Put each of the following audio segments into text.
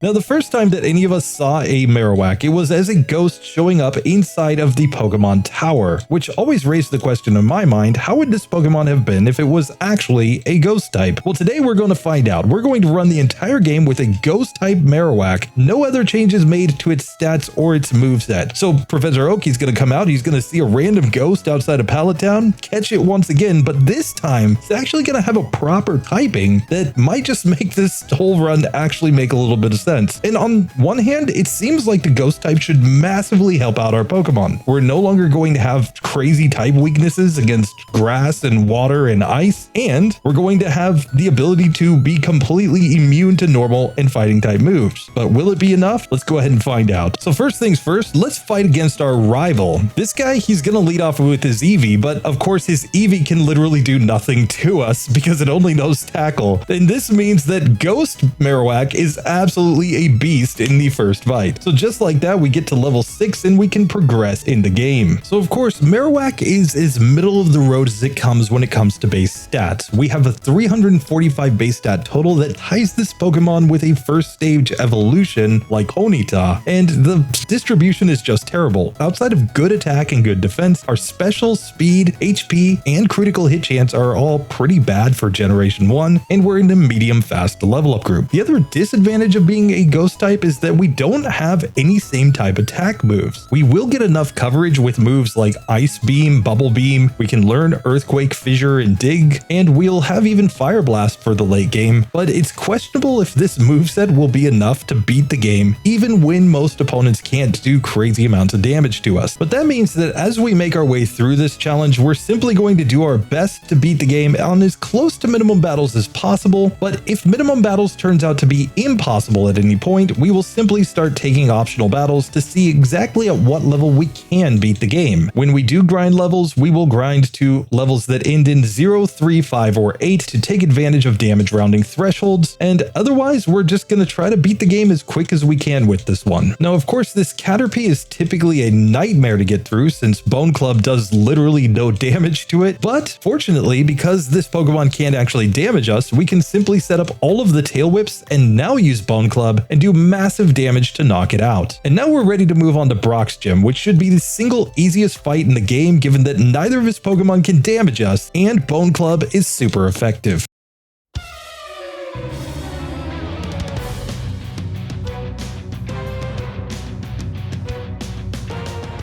Now, the first time that any of us saw a Marowak, it was as a ghost showing up inside of the Pokemon Tower, which always raised the question in my mind, how would this Pokemon have been if it was actually a ghost type? Well, today we're going to find out. We're going to run the entire game with a Ghost-type Marowak, no other changes made to its stats or its moveset. So Professor Oak's going to come out, he's going to see a random ghost outside of Pallet Town, catch it once again, but this time it's actually going to have a proper typing that might just make this whole run actually make a little bit of sense. And on one hand, it seems like the ghost type should massively help out our Pokemon. We're no longer going to have crazy type weaknesses against grass and water and ice, and we're going to have the ability to be completely immune to normal and fighting type moves. But will it be enough? Let's go ahead and find out. So first things first, let's fight against our rival. This guy, he's going to lead off with his Eevee, but of course his Eevee can literally do nothing to us because it only knows tackle. And this means that Ghost Marowak is absolutely a beast in the first fight. So just like that, we get to level 6 and we can progress in the game. So of course, Marowak is as middle of the road as it comes when it comes to base stats. We have a 345 base stat total that ties this Pokemon with a first stage evolution like Ponyta, and the distribution is just terrible. Outside of good attack and good defense, our special, speed, HP, and critical hit chance are all pretty bad for Generation 1, and we're in the medium fast level up group. The other disadvantage of being a ghost type is that we don't have any same type attack moves. We will get enough coverage with moves like Ice Beam, Bubble Beam, we can learn Earthquake, Fissure, and Dig, and we'll have even Fire Blast for the late game, but it's questionable if this moveset will be enough to beat the game, even when most opponents can't do crazy amounts of damage to us. But that means that as we make our way through this challenge, we're simply going to do our best to beat the game on as close to minimum battles as possible, but if minimum battles turns out to be impossible at any point, we will simply start taking optional battles to see exactly at what level we can beat the game. When we do grind levels, we will grind to levels that end in 0, 3, 5, or 8 to take advantage of damage rounding thresholds, and otherwise we're just going to try to beat the game as quick as we can with this one. Now of course this Caterpie is typically a nightmare to get through since Bone Club does literally no damage to it, but fortunately because this Pokemon can't actually damage us, we can simply set up all of the tail whips and now use Bone Club and do massive damage to knock it out. And now we're ready to move on to Brock's gym, which should be the single easiest fight in the game given that neither of his Pokemon can damage us and Bone Club is super effective.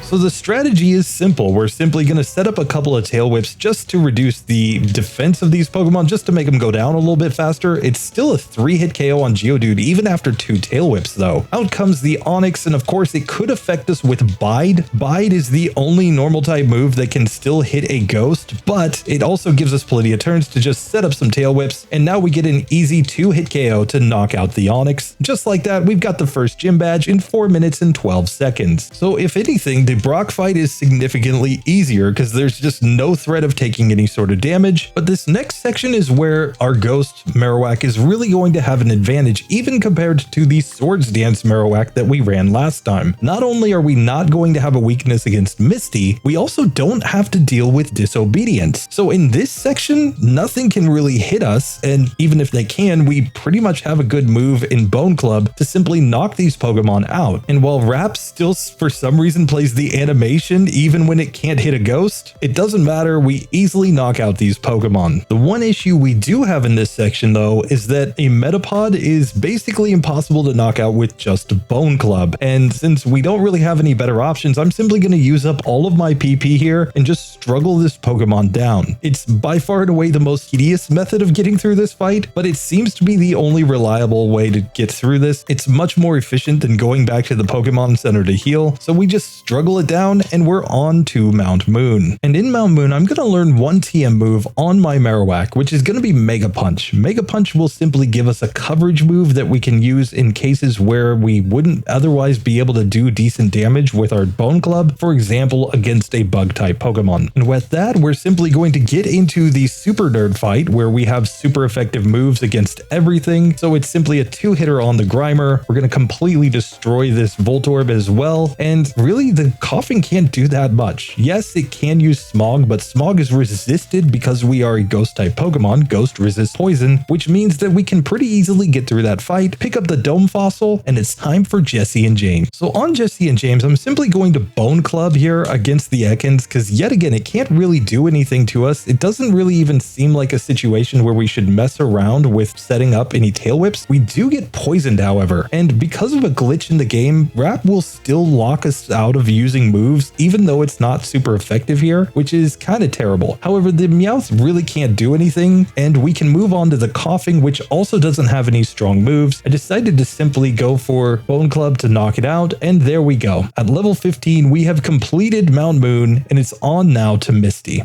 So the strategy is simple. We're simply going to set up a couple of tail whips just to reduce the defense of these Pokemon, just to make them go down a little bit faster. It's still a 3-hit KO on Geodude even after 2 tail whips though. Out comes the Onix, and of course it could affect us with Bide. Bide is the only normal type move that can still hit a ghost, but it also gives us plenty of turns to just set up some tail whips, and now we get an easy 2-hit KO to knock out the Onix. Just like that, we've got the first gym badge in 4 minutes and 12 seconds. So if anything, the Brock fight is significantly easier because there's just no threat of taking any sort of damage, but this next section is where our Ghost Marowak is really going to have an advantage even compared to the Swords Dance Marowak that we ran last time. Not only are we not going to have a weakness against Misty, we also don't have to deal with Disobedience. So in this section, nothing can really hit us, and even if they can, we pretty much have a good move in Bone Club to simply knock these Pokemon out. And while Wrap still for some reason plays the animation even when it can't hit a ghost, it doesn't matter, we easily knock out these Pokemon. The one issue we do have in this section though is that a Metapod is basically impossible to knock out with just Bone Club, and since we don't really have any better options, I'm simply going to use up all of my PP here and just struggle this Pokemon down. It's by far and away the most tedious method of getting through this fight, but it seems to be the only reliable way to get through this. It's much more efficient than going back to the Pokemon Center to heal, so we just struggle it down and we're on to Mount Moon. And in Mount Moon, I'm going to learn one TM move on my Marowak, which is going to be Mega Punch. Mega Punch will simply give us a coverage move that we can use in cases where we wouldn't otherwise be able to do decent damage with our Bone Club, for example, against a Bug-type Pokemon. And with that, we're simply going to get into the Super Nerd fight where we have super effective moves against everything. So it's simply a 2-hitter on the Grimer. We're going to completely destroy this Voltorb as well. And really the coughing can't do that much. Yes, it can use smog, but smog is resisted because we are a ghost-type Pokemon. Ghost resists poison, which means that we can pretty easily get through that fight, pick up the Dome Fossil, and it's time for Jesse and James. So on Jesse and James, I'm simply going to Bone Club here against the Ekans because yet again, it can't really do anything to us. It doesn't really even seem like a situation where we should mess around with setting up any tail whips. We do get poisoned, however, and because of a glitch in the game, Wrap will still lock us out of using moves, even though it's not super effective here, which is kind of terrible. However, the Meowth really can't do anything, and we can move on to the Coughing, which also doesn't have any strong moves. I decided to simply go for Bone Club to knock it out, and there we go. At level 15, we have completed Mount Moon, and it's on now to Misty.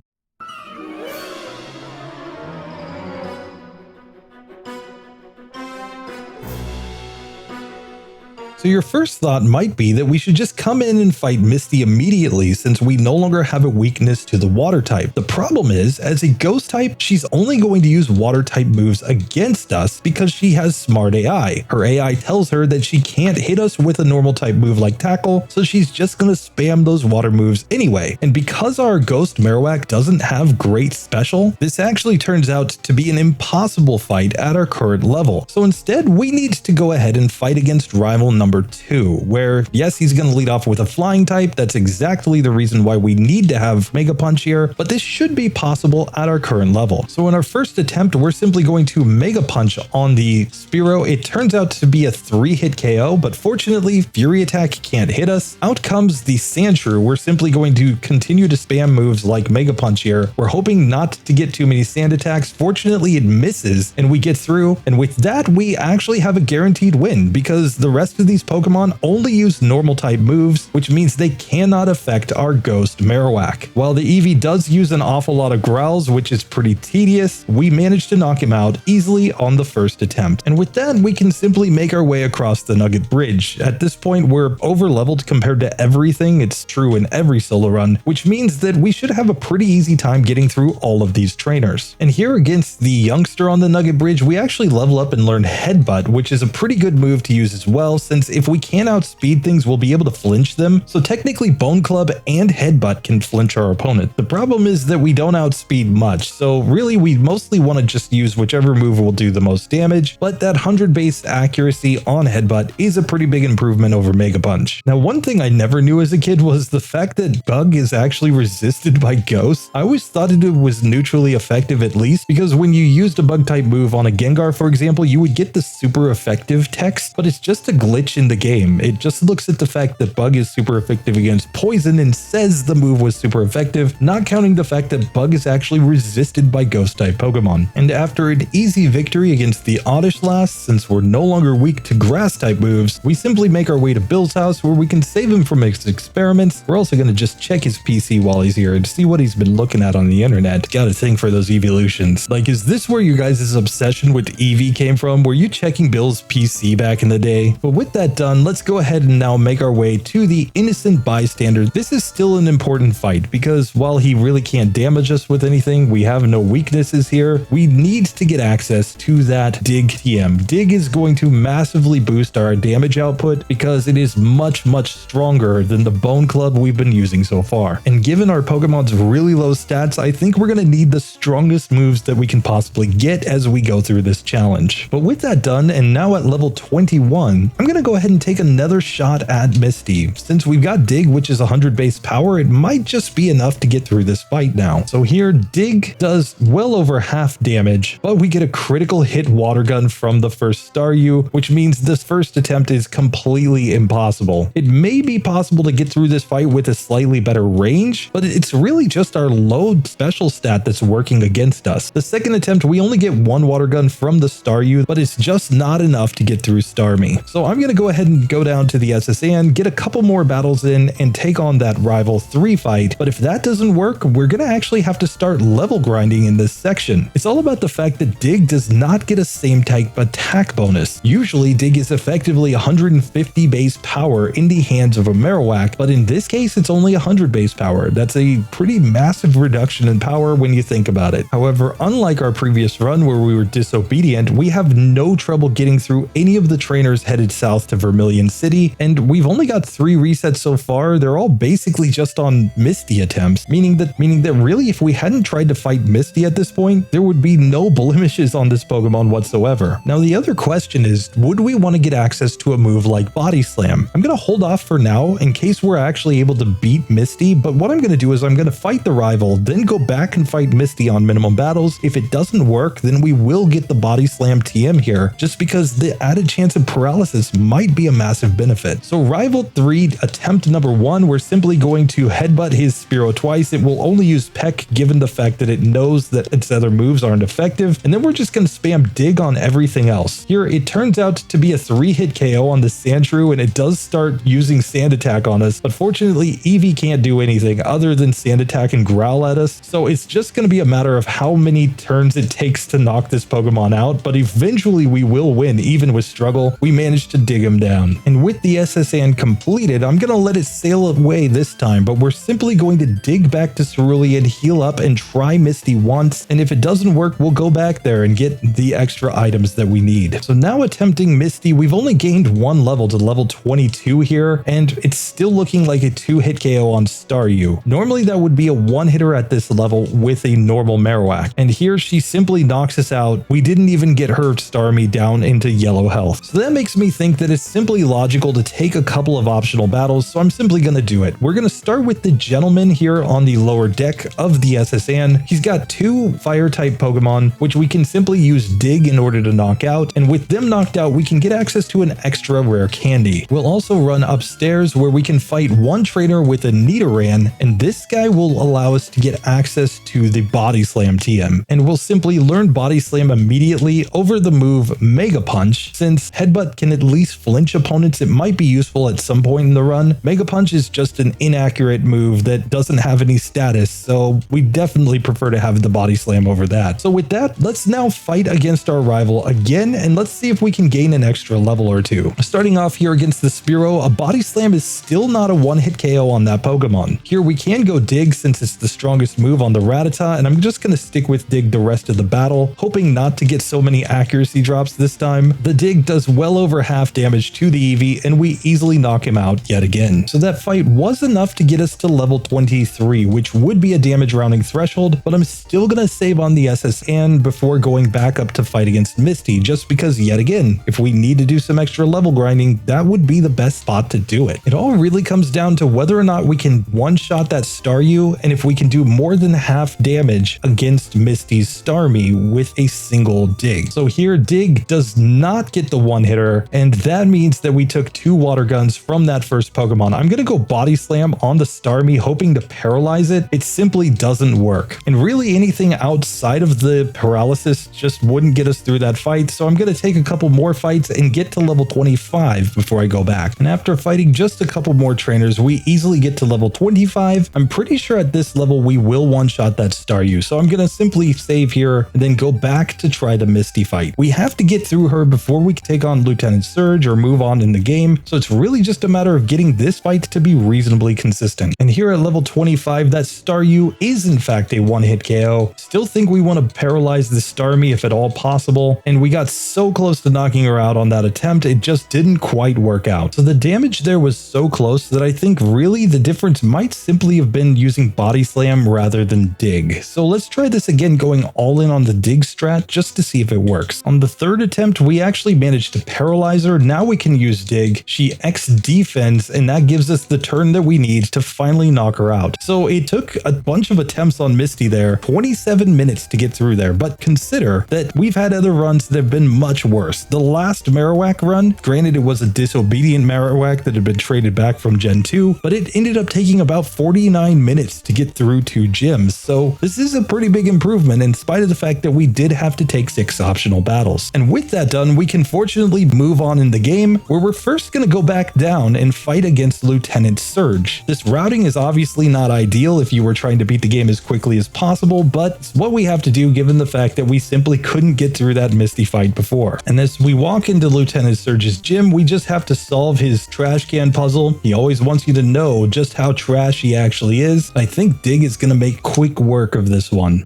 So your first thought might be that we should just come in and fight Misty immediately since we no longer have a weakness to the water type. The problem is, as a ghost type, she's only going to use water type moves against us because she has smart AI. Her AI tells her that she can't hit us with a normal type move like Tackle, so she's just going to spam those water moves anyway. And because our Ghost Marowak doesn't have great special, this actually turns out to be an impossible fight at our current level. So instead, we need to go ahead and fight against rival number 2, where yes, he's going to lead off with a flying type. That's exactly the reason why we need to have Mega Punch here, but this should be possible at our current level. So in our first attempt, we're simply going to Mega Punch on the Spearow. It turns out to be a 3-hit KO, but fortunately, Fury Attack can't hit us. Out comes the Sandshrew. We're simply going to continue to spam moves like Mega Punch here. We're hoping not to get too many sand attacks. Fortunately, it misses and we get through. And with that, we actually have a guaranteed win because the rest of these Pokemon only use normal type moves, which means they cannot affect our Ghost Marowak. While the Eevee does use an awful lot of growls, which is pretty tedious, we managed to knock him out easily on the first attempt. And with that, we can simply make our way across the Nugget Bridge. At this point, we're over leveled compared to everything. It's true in every solo run, which means that we should have a pretty easy time getting through all of these trainers. And here against the youngster on the Nugget Bridge, we actually level up and learn Headbutt, which is a pretty good move to use as well, since if we can't outspeed things, we'll be able to flinch them. So technically Bone Club and Headbutt can flinch our opponent. The problem is that we don't outspeed much, so really we mostly want to just use whichever move will do the most damage, but that 100 base accuracy on Headbutt is a pretty big improvement over Mega Punch. Now, one thing I never knew as a kid was the fact that Bug is actually resisted by Ghosts. I always thought it was neutrally effective at least, because when you used a Bug type move on a Gengar, for example, you would get the super effective text, but it's just a glitch in the game. It just looks at the fact that Bug is super effective against poison and says the move was super effective, not counting the fact that Bug is actually resisted by ghost type Pokemon. And after an easy victory against the Oddish Last, since we're no longer weak to grass type moves, we simply make our way to Bill's house where we can save him from his experiments. We're also going to just check his PC while he's here and see what he's been looking at on the internet. Gotta think for those evolutions. Like, is this where your guys' obsession with Eevee came from? Were you checking Bill's PC back in the day? But with that done, let's go ahead and now make our way to the Innocent Bystander. This is still an important fight because while he really can't damage us with anything, we have no weaknesses here. We need to get access to that Dig TM. Dig is going to massively boost our damage output because it is much stronger than the Bone Club we've been using so far. And given our Pokemon's really low stats, I think we're going to need the strongest moves that we can possibly get as we go through this challenge. But with that done, and now at level 21, I'm going to go ahead and take another shot at Misty. Since we've got Dig, which is 100 base power, it might just be enough to get through this fight now. So here, Dig does well over half damage, but we get a critical hit water gun from the first Staryu, which means this first attempt is completely impossible. It may be possible to get through this fight with a slightly better range, but it's really just our low special stat that's working against us. The second attempt, we only get one water gun from the Staryu, but it's just not enough to get through Starmie. So I'm going to go ahead and go down to the SSN, get a couple more battles in, and take on that rival 3 fight. But if that doesn't work, we're going to actually have to start level grinding in this section. It's all about the fact that Dig does not get a same type attack bonus. Usually Dig is effectively 150 base power in the hands of a Marowak, but in this case it's only 100 base power. That's a pretty massive reduction in power when you think about it. However, unlike our previous run where we were disobedient, we have no trouble getting through any of the trainers headed south to Vermilion City, and we've only got 3 resets so far. They're all basically just on Misty attempts, meaning that really if we hadn't tried to fight Misty at this point, there would be no blemishes on this Pokemon whatsoever. Now the other question is, would we want to get access to a move like Body Slam? I'm going to hold off for now in case we're actually able to beat Misty, but what I'm going to do is I'm going to fight the rival, then go back and fight Misty on minimum battles. If it doesn't work, then we will get the Body Slam TM here, just because the added chance of paralysis might be a massive benefit. So Rival 3, attempt number 1, we're simply going to headbutt his Spearow twice. It will only use Peck given the fact that it knows that its other moves aren't effective, and then we're just going to spam Dig on everything else. Here it turns out to be a 3-hit KO on the Sandshrew, and it does start using Sand Attack on us, but fortunately Eevee can't do anything other than Sand Attack and growl at us, so it's just going to be a matter of how many turns it takes to knock this Pokemon out, but eventually we will win. Even with struggle, we managed to dig him down. And with the SSN completed, I'm going to let it sail away this time, but we're simply going to dig back to Cerulean, heal up, and try Misty once, and if it doesn't work, we'll go back there and get the extra items that we need. So now attempting Misty, we've only gained 1 level to level 22 here, and it's still looking like a 2-hit KO on Staryu. Normally that would be a 1-hitter at this level with a normal Marowak, and here she simply knocks us out. We didn't even get her Starmie down into yellow health. So that makes me think that it's simply logical to take a couple of optional battles, so I'm simply going to do it. We're going to start with the Gentleman here on the lower deck of the SSN. He's got 2 Fire-type Pokemon, which we can simply use Dig in order to knock out, and with them knocked out, we can get access to an extra rare candy. We'll also run upstairs where we can fight 1 trainer with a Nidoran, and this guy will allow us to get access to the Body Slam TM, and we'll simply learn Body Slam immediately over the move Mega Punch. Since Headbutt can at least flinch opponents, it might be useful at some point in the run. Mega Punch is just an inaccurate move that doesn't have any status, so we definitely prefer to have the Body Slam over that. So with that, let's now fight against our rival again, and let's see if we can gain an extra level or 2. Starting off here against the Spearow, a Body Slam is still not a 1-hit KO on that Pokemon. Here we can go Dig since it's the strongest move on the Rattata, and I'm just going to stick with Dig the rest of the battle, hoping not to get so many accuracy drops this time. The Dig does well over half damage to the Eevee, and we easily knock him out yet again. So that fight was enough to get us to level 23, which would be a damage rounding threshold, but I'm still going to save on the SSN before going back up to fight against Misty, just because yet again, if we need to do some extra level grinding, that would be the best spot to do it. It all really comes down to whether or not we can one-shot that Staryu, and if we can do more than half damage against Misty's Starmie with a single Dig. So here, Dig does not get the 1-hitter, and that means that we took 2 water guns from that first Pokemon. I'm going to go Body Slam on the Starmie, hoping to paralyze it. It simply doesn't work. And really anything outside of the paralysis just wouldn't get us through that fight, so I'm going to take a couple more fights and get to level 25 before I go back. And after fighting just a couple more trainers, we easily get to level 25. I'm pretty sure at this level we will one-shot that Staryu, so I'm going to simply save here and then go back to try the Misty fight. We have to get through her before we can take on Lieutenant Surge or move on in the game, so it's really just a matter of getting this fight to be reasonably consistent. And here at level 25, that Staryu is in fact a 1-hit KO. Still think we want to paralyze the Starmie if at all possible, and we got so close to knocking her out on that attempt, it just didn't quite work out. So the damage there was so close that I think really the difference might simply have been using Body Slam rather than Dig. So let's try this again, going all in on the Dig strat just to see if it works. On the 3rd attempt, we actually managed to paralyze her. Now we can use Dig. She X defense, and that gives us the turn that we need to finally knock her out. So it took a bunch of attempts on Misty there, 27 minutes to get through there, but consider that we've had other runs that have been much worse. The last Marowak run, granted it was a disobedient Marowak that had been traded back from Gen 2, but it ended up taking about 49 minutes to get through 2 gyms, so this is a pretty big improvement in spite of the fact that we did have to take 6 optional battles. And with that done, we can fortunately move on in the game, where we're first going to go back down and fight against Lieutenant Surge. This routing is obviously not ideal if you were trying to beat the game as quickly as possible, but it's what we have to do given the fact that we simply couldn't get through that Misty fight before. And as we walk into Lieutenant Surge's gym, we just have to solve his trash can puzzle. He always wants you to know just how trash he actually is. I think Dig is going to make quick work of this one.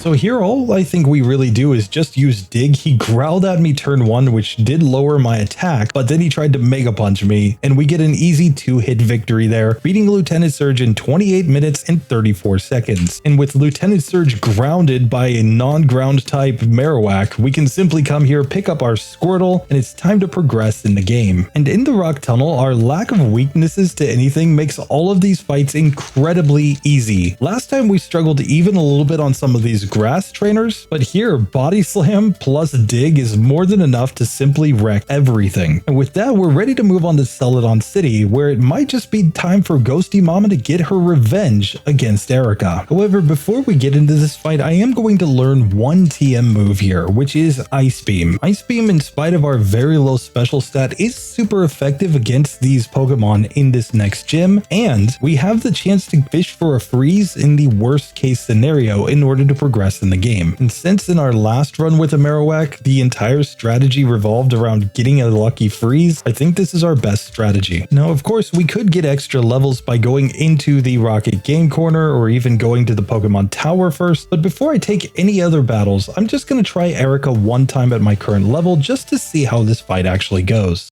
So here all I think we really do is just use dig. He growled at me turn 1, which did lower my attack, but then he tried to Mega Punch me, and we get an easy 2-hit victory there, beating Lieutenant Surge in 28 minutes and 34 seconds. And with Lieutenant Surge grounded by a non-ground type Marowak, we can simply come here, pick up our Squirtle, and it's time to progress in the game. And in the Rock Tunnel, our lack of weaknesses to anything makes all of these fights incredibly easy. Last time we struggled even a little bit on some of these grass trainers, but here Body Slam plus Dig is more than enough to simply wreck everything. And with that, we're ready to move on to Celadon City, where it might just be time for Ghosty Mama to get her revenge against Erica. However, before we get into this fight, I am going to learn one TM move here, which is Ice Beam. Ice Beam, in spite of our very low special stat, is super effective against these Pokemon in this next gym, and we have the chance to fish for a freeze in the worst case scenario in order to progress in the game. And since in our last run with a Marowak, the entire strategy revolved around getting a lucky freeze, I think this is our best strategy. Now, of course, we could get extra levels by going into the Rocket Game Corner or even going to the Pokemon Tower first, but before I take any other battles, I'm just going to try Erica one time at my current level just to see how this fight actually goes.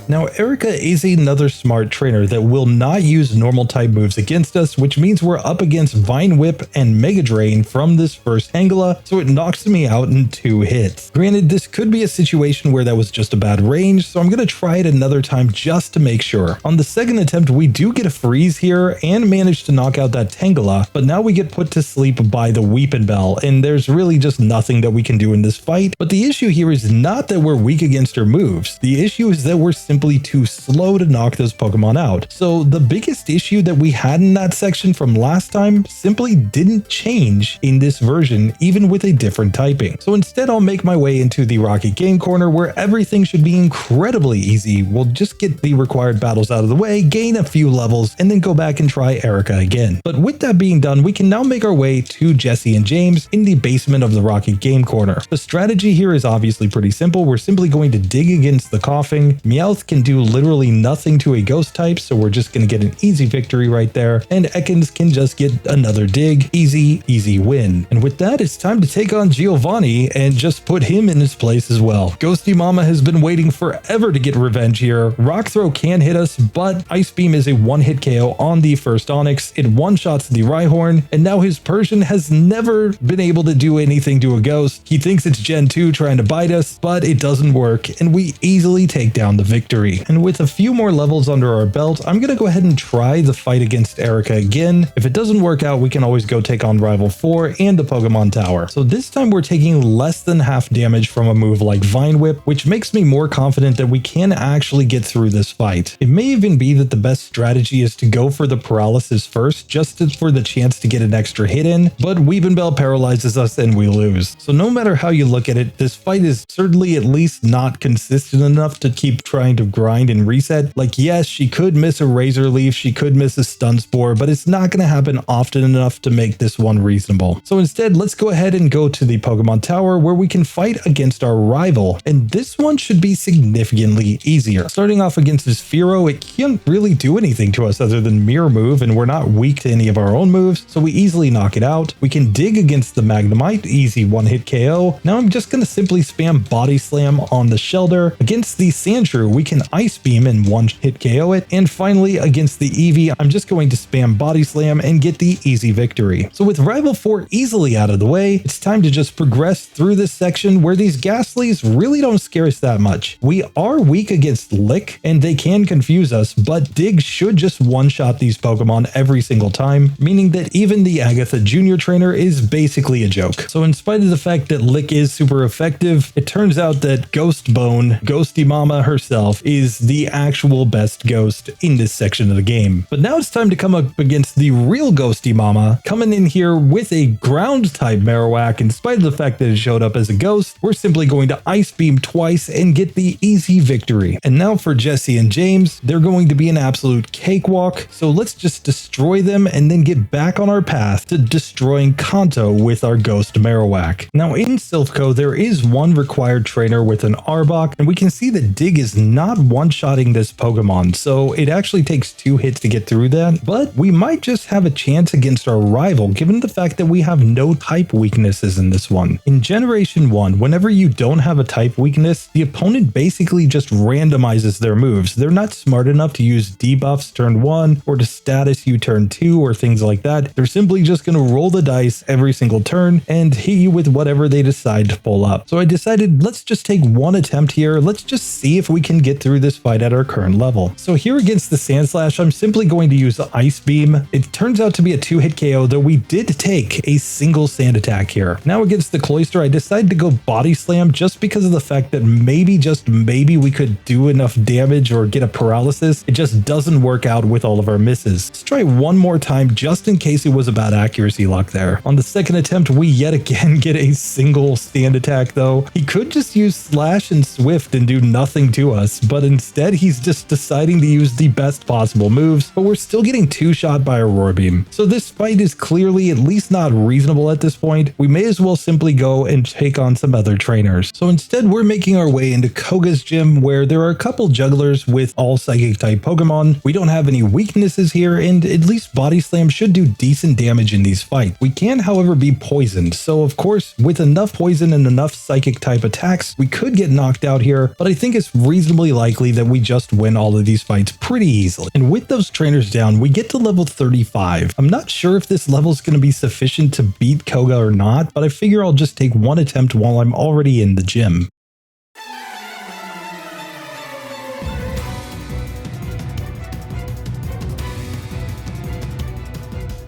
Now, Erica is another smart trainer that will not use normal type moves against us, which means we're up against Vine Whip and Mega Drain from this first Tangela, so it knocks me out in 2 hits. Granted, this could be a situation where that was just a bad range, so I'm going to try it another time just to make sure. On the second attempt, we do get a freeze here and manage to knock out that Tangela, but now we get put to sleep by the Weepin' Bell, and there's really just nothing that we can do in this fight. But the issue here is not that we're weak against her moves. The issue is that we're simply too slow to knock those Pokemon out. So the biggest issue that we had in that section from last time simply didn't change in this version, even with a different typing. So instead, I'll make my way into the Rocket Game Corner, where everything should be incredibly easy. We'll just get the required battles out of the way, gain a few levels, and then go back and try Erica again. But with that being done, we can now make our way to Jesse and James in the basement of the Rocket Game Corner. The strategy here is obviously pretty simple. We're simply going to dig against the Coughing. Meowth can do literally nothing to a ghost type, so we're just going to get an easy victory right there, and Ekans can just get another dig. Easy win. And with that, it's time to take on Giovanni and just put him in his place as well. Ghosty Mama has been waiting forever to get revenge here. Rock Throw can hit us, but Ice Beam is a 1-hit KO on the first Onix. It one-shots the Rhyhorn, and now his Persian has never been able to do anything to a ghost. He thinks it's Gen 2 trying to bite us, but it doesn't work, and we easily take down the victory. And with a few more levels under our belt, I'm going to go ahead and try the fight against Erica again. If it doesn't work out, we can always go take on Rival 4 and the Pokemon Tower. So this time we're taking less than half damage from a move like Vine Whip, which makes me more confident that we can actually get through this fight. It may even be that the best strategy is to go for the paralysis first, just for the chance to get an extra hit in, but Weepin' Bell paralyzes us and we lose. So no matter how you look at it, this fight is certainly at least not consistent enough to keep trying to grind and reset. Like, yes, she could miss a Razor Leaf, she could miss a Stun Spore, but it's not going to happen often enough to make this one reasonable. So instead, let's go ahead and go to the Pokemon Tower, where we can fight against our rival, and this one should be significantly easier. Starting off against this Fearow, it can't really do anything to us other than Mirror Move, and we're not weak to any of our own moves, so we easily knock it out. We can dig against the Magnemite, easy 1-hit KO. Now I'm just going to simply spam Body Slam on the Shelder. Against the Sandshrew, we can Ice Beam and 1-hit KO it. And finally, against the Eevee, I'm just going to spam Body Slam and get the easy victory. So with Rival 4 easily out of the way, it's time to just progress through this section where these Ghastlies really don't scare us that much. We are weak against Lick, and they can confuse us, but Dig should just one-shot these Pokemon every single time, meaning that even the Agatha Jr. trainer is basically a joke. So in spite of the fact that Lick is super effective, it turns out that Ghost Bone, Ghosty Mama herself, is the actual best ghost in this section of the game. But now it's time to come up against the real Ghosty Mama, coming in here with a ground-type Marowak. In spite of the fact that it showed up as a ghost, we're simply going to Ice Beam twice and get the easy victory. And now for Jesse and James, they're going to be an absolute cakewalk, so let's just destroy them and then get back on our path to destroying Kanto with our Ghost Marowak. Now in Silph Co, there is one required trainer with an Arbok, and we can see that Dig is not not one-shotting this Pokemon, so it actually takes 2 hits to get through that, but we might just have a chance against our rival given the fact that we have no type weaknesses in this one. In Generation 1, whenever you don't have a type weakness, the opponent basically just randomizes their moves. They're not smart enough to use debuffs turn 1 or to status you turn 2 or things like that. They're simply just going to roll the dice every single turn and hit you with whatever they decide to pull up. So I decided let's just take one attempt here. Let's just see if we can get through this fight at our current level. So here against the Sandslash, I'm simply going to use the Ice Beam. It turns out to be a 2-hit KO, though we did take a single sand attack here. Now against the Cloyster, I decided to go Body Slam just because of the fact that maybe, just maybe, we could do enough damage or get a paralysis. It just doesn't work out with all of our misses. Let's try one more time just in case it was about accuracy luck there. On the second attempt, we yet again get a single stand attack though. He could just use Slash and Swift and do nothing to us, but instead he's just deciding to use the best possible moves, but we're still getting 2-shot by Aurora Beam. So this fight is clearly at least not reasonable at this point. We may as well simply go and take on some other trainers. So instead we're making our way into Koga's gym where there are a couple jugglers with all psychic type Pokemon. We don't have any weaknesses here and at least Body Slam should do decent damage in these fights. We can however be poisoned, so of course with enough poison and enough psychic type attacks we could get knocked out here, but I think it's reasonably likely that we just win all of these fights pretty easily. And with those trainers down we get to level 35. I'm not sure if this level is going to be sufficient to beat Koga or not, but I figure I'll just take one attempt while I'm already in the gym.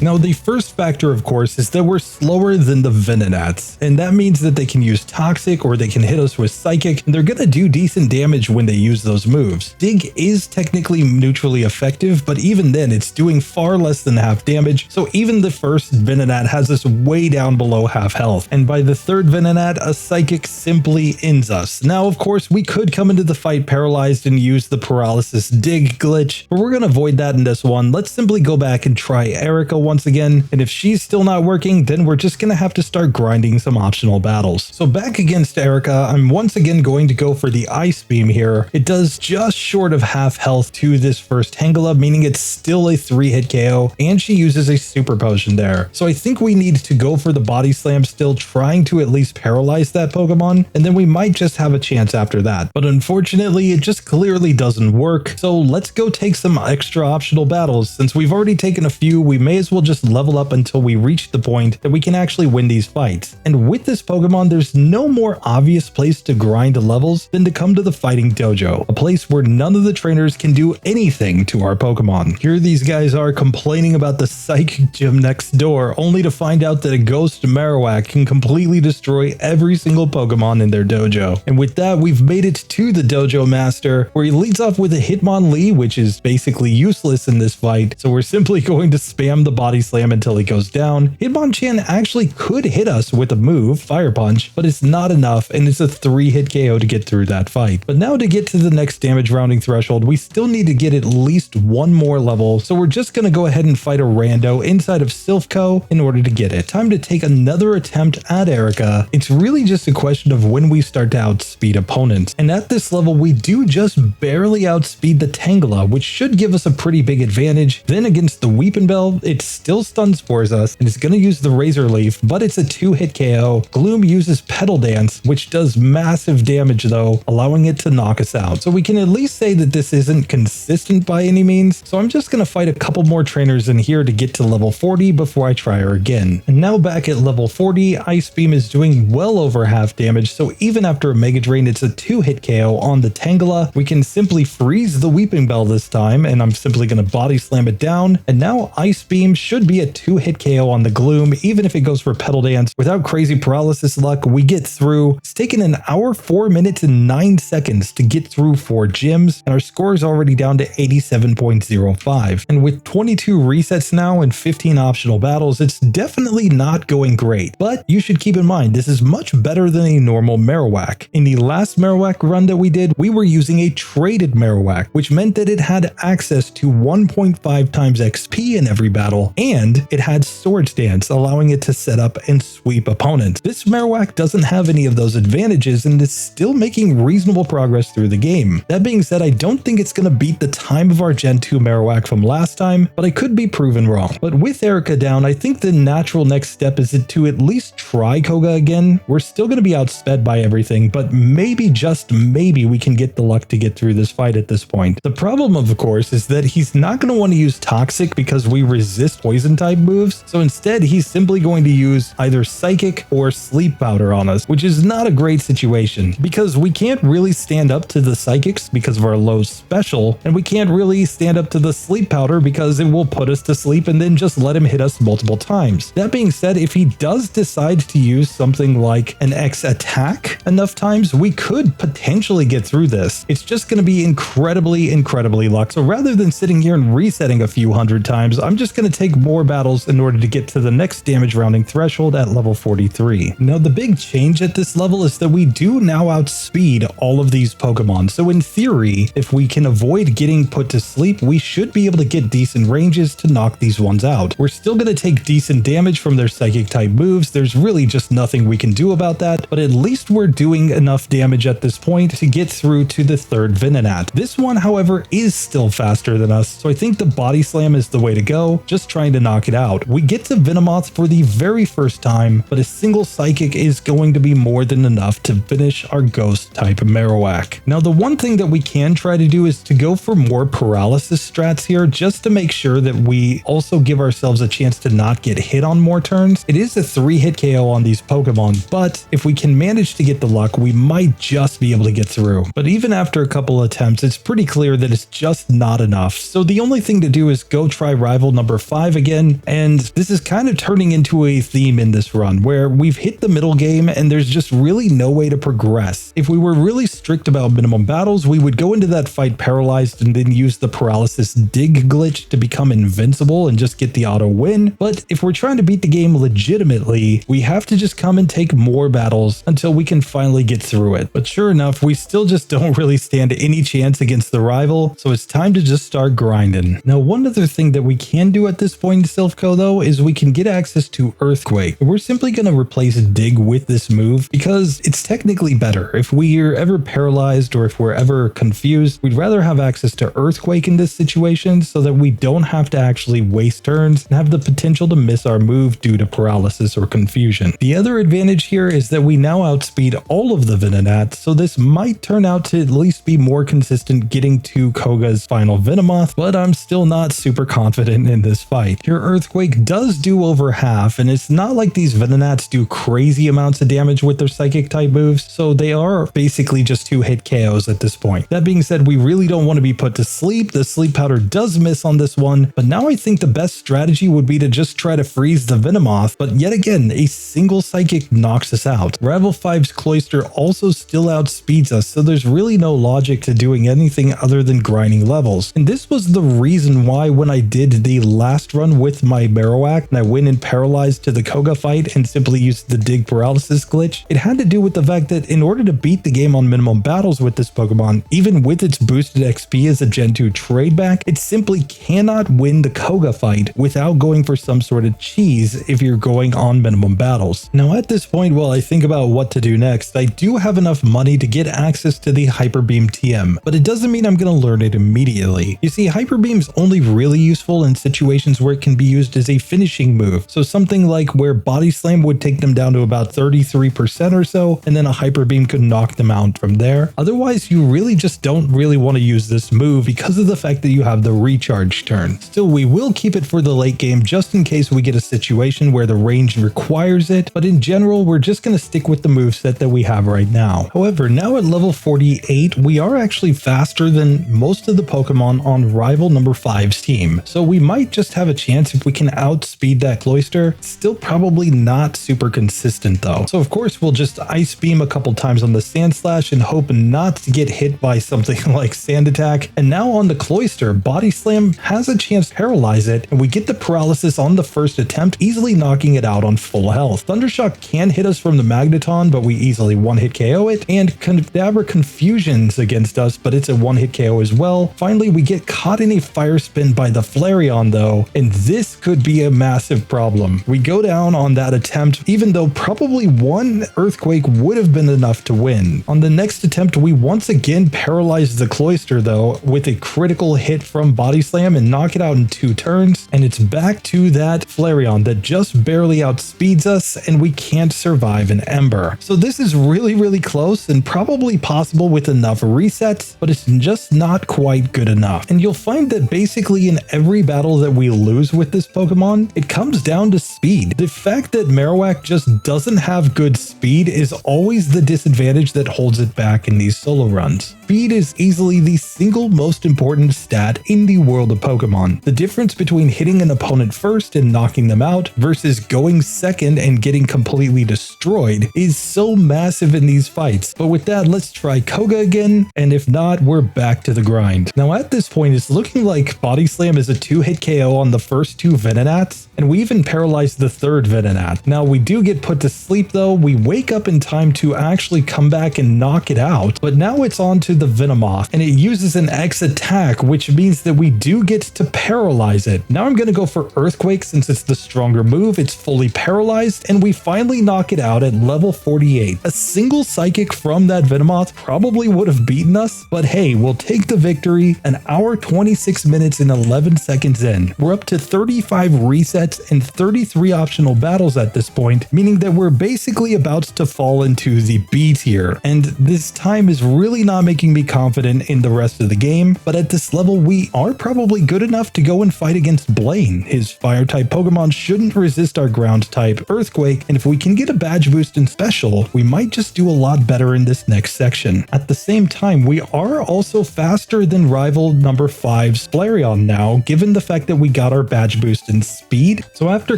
Now, the first factor, of course, is that we're slower than the Venonats, and that means that they can use Toxic or they can hit us with Psychic, and they're gonna do decent damage when they use those moves. Dig is technically neutrally effective, but even then, it's doing far less than half damage, so even the first Venonat has us way down below half health, and by the third Venonat, a Psychic simply ends us. Now, of course, we could come into the fight paralyzed and use the Paralysis Dig glitch, but we're gonna avoid that in this one. Let's simply go back and try Erica once again, and if she's still not working, then we're just gonna have to start grinding some optional battles. So back against Erica, I'm once again going to go for the Ice Beam here. It does just short of half health to this first Tangela, meaning it's still a 3-hit KO, and she uses a Super Potion there. So I think we need to go for the Body Slam still, trying to at least paralyze that Pokemon, and then we might just have a chance after that. But unfortunately, it just clearly doesn't work, so let's go take some extra optional battles. Since we've already taken a few, we may as well just level up until we reach the point that we can actually win these fights. And with this Pokemon, there's no more obvious place to grind levels than to come to the Fighting Dojo, a place where none of the trainers can do anything to our Pokemon. Here these guys are complaining about the Psychic Gym next door, only to find out that a Ghost Marowak can completely destroy every single Pokemon in their dojo. And with that, we've made it to the Dojo Master, where he leads off with a Hitmonlee, which is basically useless in this fight, so we're simply going to spam the Body Slam until he goes down. Hitmonchan actually could hit us with a move, Fire Punch, but it's not enough, and it's a 3-hit KO to get through that fight. But now to get to the next damage rounding threshold, we still need to get at least one more level, so we're just gonna go ahead and fight a rando inside of Silphco in order to get it. Time to take another attempt at Erica. It's really just a question of when we start to outspeed opponents, and at this level we do just barely outspeed the Tangela, which should give us a pretty big advantage. Then against the Weepinbell, it still stun spores us, and it's going to use the Razor Leaf, but it's a 2-hit KO. Gloom uses Petal Dance, which does massive damage though, allowing it to knock us out. So we can at least say that this isn't consistent by any means, so I'm just going to fight a couple more trainers in here to get to level 40 before I try her again. And now back at level 40, Ice Beam is doing well over half damage, so even after a Mega Drain, it's a 2-hit KO on the Tangela. We can simply freeze the Weepinbell this time, and I'm simply going to Body Slam it down, and now Ice Beam should be a 2-hit KO on the Gloom, even if it goes for Petal Dance. Without crazy paralysis luck, we get through. It's taken an hour, 4 minutes, and 9 seconds to get through 4 gyms, and our score is already down to 87.05. And with 22 resets now and 15 optional battles, it's definitely not going great. But you should keep in mind, this is much better than a normal Marowak. In the last Marowak run that we did, we were using a traded Marowak, which meant that it had access to 1.5 times XP in every battle, and it had Sword Stance, allowing it to set up and sweep opponents. This Marowak doesn't have any of those advantages and is still making reasonable progress through the game. That being said, I don't think it's going to beat the time of our Gen 2 Marowak from last time, but I could be proven wrong. But with Erica down, I think the natural next step is to at least try Koga again. We're still going to be outsped by everything, but maybe, just maybe, we can get the luck to get through this fight at this point. The problem, of course, is that he's not going to want to use Toxic because we resist poison type moves, so instead he's simply going to use either Psychic or Sleep Powder on us, which is not a great situation because we can't really stand up to the Psychics because of our low special, and we can't really stand up to the Sleep Powder because it will put us to sleep and then just let him hit us multiple times. That being said, if he does decide to use something like an X attack enough times, we could potentially get through this. It's just going to be incredibly luck. So rather than sitting here and resetting a few hundred times, I'm just going to take more battles in order to get to the next damage rounding threshold at level 43. Now, the big change at this level is that we do now outspeed all of these Pokemon. So in theory, if we can avoid getting put to sleep, we should be able to get decent ranges to knock these ones out. We're still going to take decent damage from their Psychic type moves. There's really just nothing we can do about that, but at least we're doing enough damage at this point to get through to the third Venonat. This one, however, is still faster than us, so I think the Body Slam is the way to go, just trying to knock it out. We get to Venomoth for the very first time, but a single Psychic is going to be more than enough to finish our Ghost-type Marowak. Now, the one thing that we can try to do is to go for more paralysis strats here, just to make sure that we also give ourselves a chance to not get hit on more turns. It is a 3-hit KO on these Pokemon, but if we can manage to get the luck, we might just be able to get through. But even after a couple attempts, it's pretty clear that it's just not enough. So the only thing to do is go try rival number 5 again, and this is kind of turning into a theme in this run where we've hit the middle game and there's just really no way to progress. If we were really strict about minimum battles, we would go into that fight paralyzed and then use the paralysis dig glitch to become invincible and just get the auto win. But if we're trying to beat the game legitimately, we have to just come and take more battles until we can finally get through it. But sure enough, we still just don't really stand any chance against the rival, so it's time to just start grinding. Now, one other thing that we can do at this point in Silphco though is we can get access to Earthquake. We're simply going to replace Dig with this move because it's technically better. If we're ever paralyzed or if we're ever confused, we'd rather have access to Earthquake in this situation so that we don't have to actually waste turns and have the potential to miss our move due to paralysis or confusion. The other advantage here is that we now outspeed all of the Venonats, so this might turn out to at least be more consistent getting to Koga's final Venomoth, but I'm still not super confident in this fight. Your Earthquake does do over half, and it's not like these Venonats do crazy amounts of damage with their Psychic type moves, so they are basically just 2-hit KOs at this point. That being said, we really don't want to be put to sleep. The Sleep Powder does miss on this one, but now I think the best strategy would be to just try to freeze the Venomoth, but yet again, a single Psychic knocks us out. Rival 5's Cloyster also still outspeeds us, so there's really no logic to doing anything other than grinding levels. And this was the reason why when I did the last run with my Marowak and I went and paralyzed to the Koga fight and simply used the Dig Paralysis glitch, it had to do with the fact that in order to beat the game on minimum battles with this Pokemon, even with its boosted XP as a Gen 2 trade back, it simply cannot win the Koga fight without going for some sort of cheese if you're going on minimum battles. Now at this point, while I think about what to do next, I do have enough money to get access to the Hyper Beam TM, but it doesn't mean I'm going to learn it immediately. You see, Hyper Beam's only really useful in situations where it can be used as a finishing move, so something like where Body Slam would take them down to about 33% or so, and then a Hyper Beam could knock them out from there. Otherwise, you really just don't really want to use this move because of the fact that you have the recharge turn. Still, we will keep it for the late game just in case we get a situation where the range requires it, but in general, we're just going to stick with the moveset that we have right now. However, now at level 48, we are actually faster than most of the Pokemon on rival number 5's team, so we might just have a chance if we can outspeed that Cloyster. Still probably not super consistent though, so of course we'll just Ice Beam a couple times on the Sand Slash and hope not to get hit by something like Sand Attack. And now on the Cloyster, Body Slam has a chance to paralyze it, and we get the paralysis on the first attempt, easily knocking it out on full health. Thundershock can hit us from the Magneton, but we easily 1-hit KO it, and Kadabra Confusion's against us, but it's a 1-hit KO as well. Finally, we get caught in a Fire Spin by the Flareon though, and and this could be a massive problem. We go down on that attempt, even though probably one earthquake would have been enough to win. On the next attempt, we once again paralyze the Cloister though with a critical hit from Body Slam and knock it out in 2 turns, and it's back to that Flareon that just barely outspeeds us and we can't survive an Ember. So this is really close and probably possible with enough resets, but it's just not quite good enough. And you'll find that basically in every battle that we lose with this Pokemon, it comes down to speed. The fact that Marowak just doesn't have good speed is always the disadvantage that holds it back in these solo runs. Speed is easily the single most important stat in the world of Pokemon. The difference between hitting an opponent first and knocking them out versus going second and getting completely destroyed is so massive in these fights. But with that, let's try Koga again, and if not, we're back to the grind. Now at this point, it's looking like Body Slam is a 2-hit KO on the first 2 Venonats, and we even paralyzed the 3rd Venonat. Now we do get put to sleep though. We wake up in time to actually come back and knock it out, but now it's on to the Venomoth, and it uses an X attack, which means that we do get to paralyze it. Now I'm going to go for Earthquake since it's the stronger move. It's fully paralyzed, and we finally knock it out at level 48. A single Psychic from that Venomoth probably would have beaten us, but hey, we'll take the victory. An hour, 26 minutes, and 11 seconds in. We're up to 35 resets and 33 optional battles at this point, meaning that we're basically about to fall into the B tier. And this time is really not making me confident in the rest of the game, but at this level we are probably good enough to go and fight against Blaine. His fire type Pokemon shouldn't resist our ground type Earthquake, and if we can get a badge boost in special, we might just do a lot better in this next section. At the same time, we are also faster than rival number 5's Flareon now, given the fact that we got our badge boost in speed. So after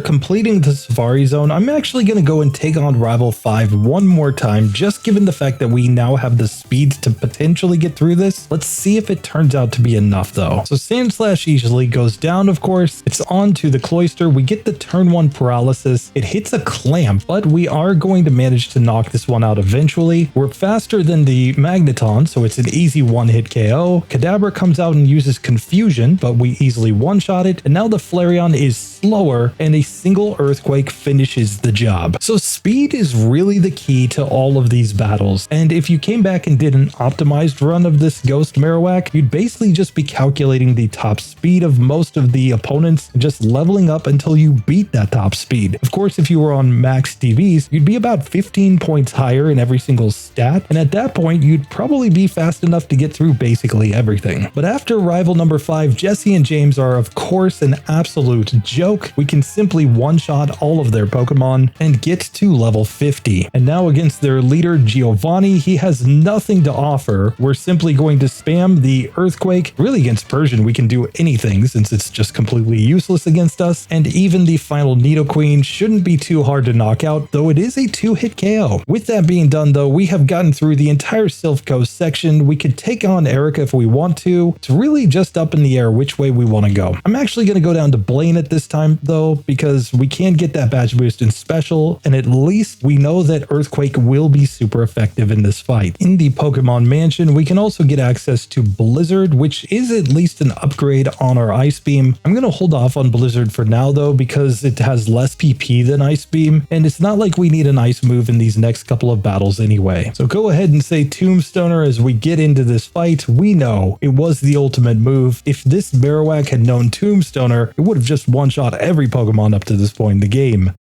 completing the Safari Zone, I'm actually going to go and take on rival 5 one more time, just given the fact that we now have the speed to potentially get through this. Let's see if it turns out to be enough though. So Sandslash easily goes down, of course. It's on to the Cloister. We get the turn 1 paralysis. It hits a Clamp, but we are going to manage to knock this one out eventually. We're faster than the Magneton, so it's an easy 1-hit KO. Kadabra comes out and uses Confusion, but we easily one-shot it. And now the Flareon is slower, and a single Earthquake finishes the job. So speed is really the key to all of these battles. And if you came back and did an optimized run of this Ghost Marowak, you'd basically just be calculating the top speed of most of the opponents and just leveling up until you beat that top speed. Of course, if you were on max TVs, you'd be about 15 points higher in every single stat, and at that point, you'd probably be fast enough to get through basically everything. But after rival number 5, Jesse and James are of course an absolute joke. We can simply one-shot all of their Pokemon and get to level 50. And now against their leader Giovanni, he has nothing to offer. We're simply going to spam the Earthquake. Really, against Persian, we can do anything since it's just completely useless against us. And even the final Nidoqueen shouldn't be too hard to knock out, though it is a 2-hit KO. With that being done though, we have gotten through the entire Sylph Coast section. We could take on Erica if we want to. It's really just up in the air which way we want to go. I'm actually going to go down to Blaine at this time though, because we can get that badge boost in special, and at least we know that Earthquake will be super effective in this fight. In the Pokemon Mansion, we can also get access to Blizzard, which is at least an upgrade on our Ice Beam. I'm going to hold off on Blizzard for now though, because it has less PP than Ice Beam, and it's not like we need an ice move in these next couple of battles anyway. So go ahead and say Tombstoner as we get into this fight. We know it was the ultimate move. If this Marowak had known Tombstoner, it would have just one-shot every Pokemon up to this point in the game.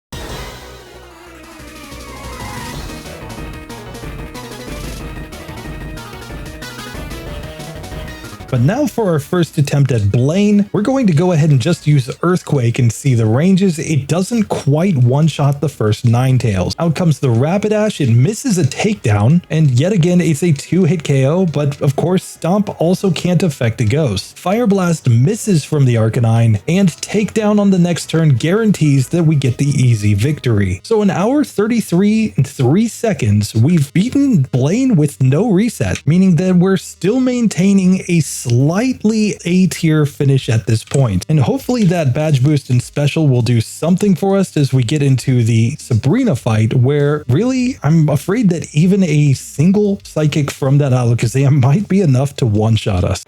But now for our first attempt at Blaine, we're going to go ahead and just use Earthquake and see the ranges. It doesn't quite one-shot the first Ninetales. Out comes the Rapidash, it misses a takedown, and yet again it's a 2-hit KO, but of course Stomp also can't affect a Ghost. Fire Blast misses from the Arcanine, and takedown on the next turn guarantees that we get the easy victory. So in hour 33 and 3 seconds, we've beaten Blaine with no reset, meaning that we're still maintaining a slightly A-tier finish at this point. And hopefully that badge boost in special will do something for us as we get into the Sabrina fight, where really I'm afraid that even a single Psychic from that Alakazam might be enough to one-shot us.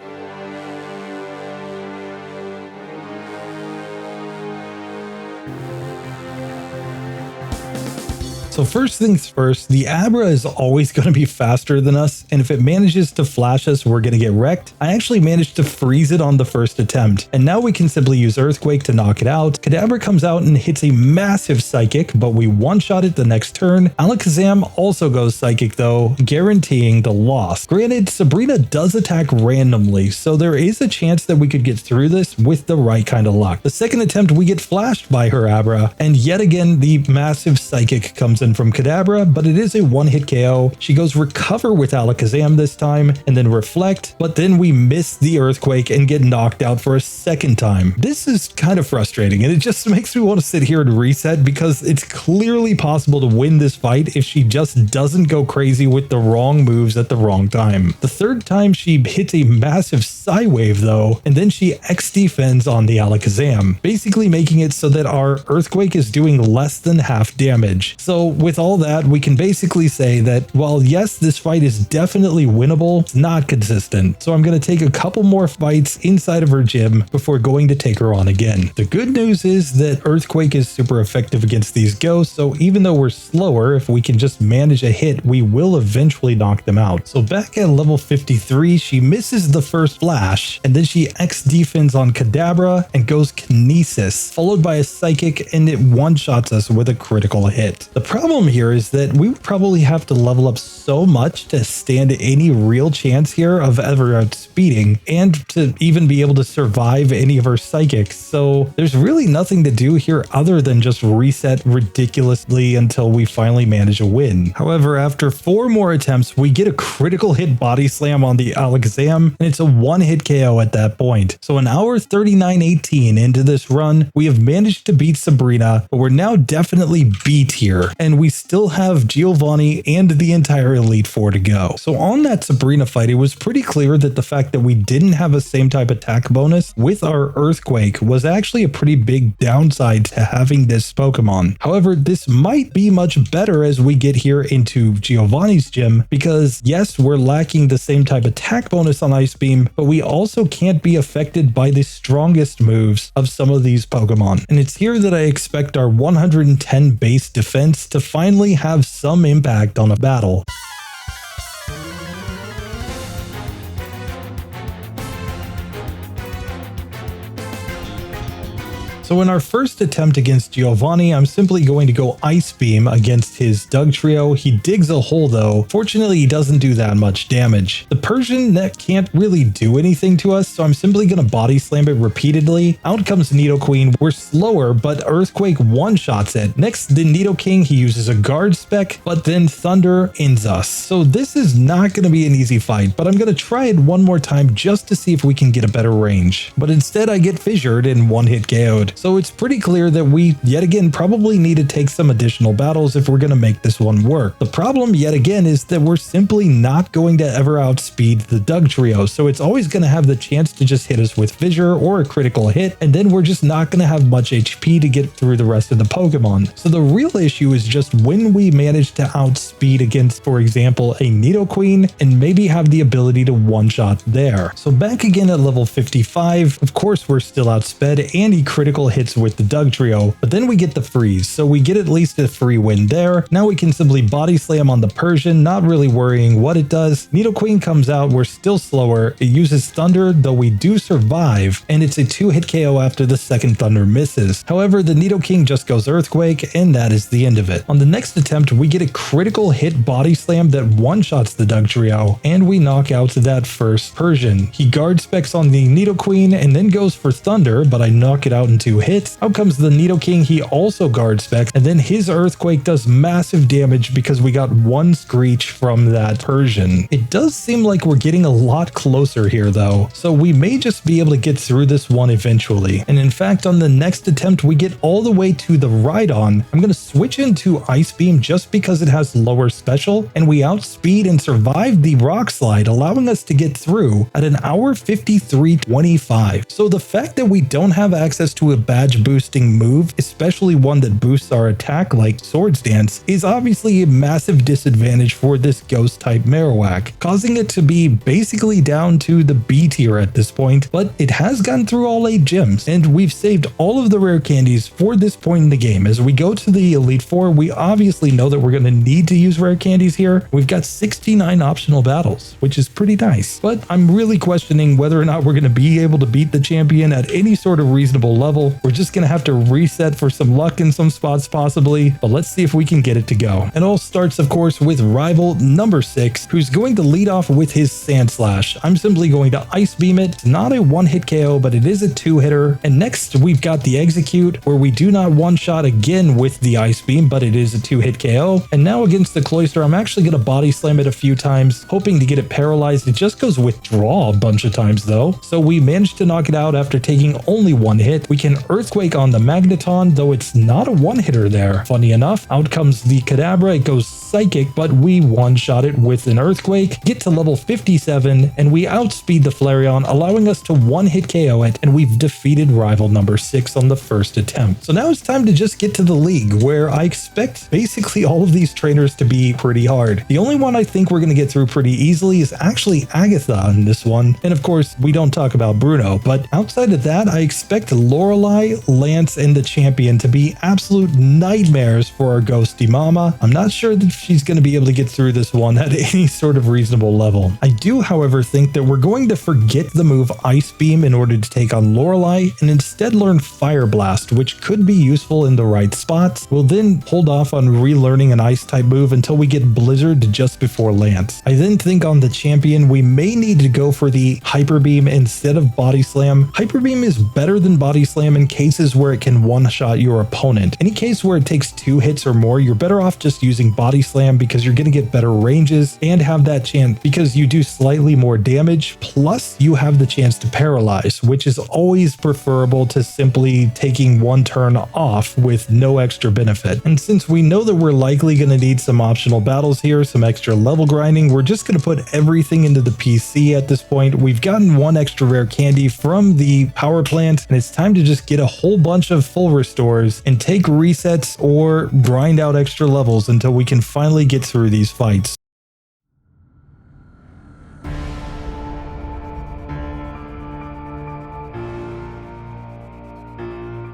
So first things first, the Abra is always going to be faster than us, and if it manages to flash us, we're going to get wrecked. I actually managed to freeze it on the first attempt, and now we can simply use Earthquake to knock it out. Kadabra comes out and hits a massive Psychic, but we one-shot it the next turn. Alakazam also goes Psychic though, guaranteeing the loss. Granted, Sabrina does attack randomly, so there is a chance that we could get through this with the right kind of luck. The second attempt, we get flashed by her Abra, and yet again, the massive Psychic comes in from Kadabra, but it is a one-hit KO. She goes Recover with Alakazam this time, and then Reflect, but then we miss the Earthquake and get knocked out for a second time. This is kind of frustrating, and it just makes me want to sit here and reset because it's clearly possible to win this fight if she just doesn't go crazy with the wrong moves at the wrong time. The third time she hits a massive Psy Wave though, and then she X-defends on the Alakazam, basically making it so that our Earthquake is doing less than half damage. So with all that, we can basically say that while yes, this fight is definitely winnable, it's not consistent. So I'm going to take a couple more fights inside of her gym before going to take her on again. The good news is that Earthquake is super effective against these ghosts, so even though we're slower, if we can just manage a hit, we will eventually knock them out. So back at level 53, she misses the first flash, and then she X-defends on Kadabra and goes Kinesis, followed by a Psychic, and it one-shots us with a critical hit. The problem here is that we would probably have to level up so much to stand any real chance here of ever outspeeding, and to even be able to survive any of her Psychics. So there's really nothing to do here other than just reset ridiculously until we finally manage a win. However, after 4 more attempts, we get a critical hit body slam on the Alakazam, and it's a one-hit KO at that point. So an hour 39:18 into this run, we have managed to beat Sabrina, but we're now definitely B tier, and we still have Giovanni and the entire Elite Four to go. So on that Sabrina fight, it was pretty clear that the fact that we didn't have a same type attack bonus with our Earthquake was actually a pretty big downside to having this Pokemon. However, this might be much better as we get here into Giovanni's gym, because yes, we're lacking the same type attack bonus on Ice Beam, but we also can't be affected by the strongest moves of some of these Pokemon. And it's here that I expect our 110 base defense to finally have some impact on a battle. So in our first attempt against Giovanni, I'm simply going to go Ice Beam against his Dugtrio. He digs a hole though. Fortunately, he doesn't do that much damage. The Persian net can't really do anything to us, so I'm simply going to body slam it repeatedly. Out comes Nidoqueen. We're slower, but Earthquake one-shots it. Next, the Nidoking, he uses a Guard Spec, but then Thunder ends us. So this is not going to be an easy fight, but I'm going to try it one more time just to see if we can get a better range. But instead, I get fissured and one-hit KO'd. So it's pretty clear that we, yet again, probably need to take some additional battles if we're going to make this one work. The problem, yet again, is that we're simply not going to ever outspeed the Dugtrio, so it's always going to have the chance to just hit us with Fissure or a critical hit, and then we're just not going to have much HP to get through the rest of the Pokemon. So the real issue is just when we manage to outspeed against, for example, a Nidoqueen, and maybe have the ability to one-shot there. So back again at level 55, of course we're still outsped, and he critical hits with the Dugtrio, but then we get the freeze, so we get at least a free win there. Now we can simply body slam on the Persian, not really worrying what it does. Nidoqueen comes out, we're still slower. It uses Thunder, though we do survive, and it's a 2-hit KO after the second Thunder misses. However, the Nidoking just goes Earthquake, and that is the end of it. On the next attempt, we get a critical hit body slam that one-shots the Dugtrio, and we knock out that first Persian. He Guard Specs on the Nidoqueen, and then goes for Thunder, but I knock it out in 2 hits. Out comes the Nidoking, he also Guard Specs, and then his Earthquake does massive damage because we got 1 Screech from that Persian. It does seem like we're getting a lot closer here though, so we may just be able to get through this one eventually. And in fact, on the next attempt, we get all the way to the Rhydon. I'm going to switch into Ice Beam just because it has lower special, and we outspeed and survive the Rock Slide, allowing us to get through at an hour 53:25. So the fact that we don't have access to a badge boosting move, especially one that boosts our attack like Swords Dance, is obviously a massive disadvantage for this Ghost-type Marowak, causing it to be basically down to the B tier at this point, but it has gone through all 8 gyms, and we've saved all of the rare candies for this point in the game. As we go to the Elite Four, we obviously know that we're going to need to use rare candies here. We've got 69 optional battles, which is pretty nice, but I'm really questioning whether or not we're going to be able to beat the champion at any sort of reasonable level. We're just going to have to reset for some luck in some spots possibly, but let's see if we can get it to go. It all starts, of course, with rival number 6, who's going to lead off with his Sand Slash. I'm simply going to Ice Beam it. It's not a one-hit KO, but it is a 2-hitter. And next, we've got the Execute, where we do not one-shot again with the Ice Beam, but it is a 2-hit KO. And now against the Cloister, I'm actually going to body slam it a few times, hoping to get it paralyzed. It just goes withdraw a bunch of times though. So we managed to knock it out after taking only 1 hit. We can Earthquake on the Magneton, though it's not a 1-hitter there. Funny enough, out comes the Kadabra. It goes Psychic, but we one-shot it with an Earthquake, get to level 57, and we outspeed the Flareon, allowing us to 1-hit KO it, and we've defeated rival number 6 on the first attempt. So now it's time to just get to the league, where I expect basically all of these trainers to be pretty hard. The only one I think we're going to get through pretty easily is actually Agatha in this one, and of course, we don't talk about Bruno, but outside of that, I expect Lorelei, Lance, and the champion to be absolute nightmares for our ghosty mama. I'm not sure that she's going to be able to get through this one at any sort of reasonable level. I do, however, think that we're going to forget the move Ice Beam in order to take on Lorelei and instead learn Fire Blast, which could be useful in the right spots. We'll then hold off on relearning an Ice type move until we get Blizzard just before Lance. I then think on the champion, we may need to go for the Hyper Beam instead of Body Slam. Hyper Beam is better than Body Slam in cases where it can one-shot your opponent. Any case where it takes 2 hits or more, you're better off just using Body Slam because you're going to get better ranges and have that chance because you do slightly more damage, plus you have the chance to paralyze, which is always preferable to simply taking 1 turn off with no extra benefit. And since we know that we're likely going to need some optional battles here, some extra level grinding, we're just going to put everything into the PC at this point. We've gotten 1 extra rare candy from the power plant, and it's time to just get a whole bunch of full restores and take resets or grind out extra levels until we can finally get through these fights.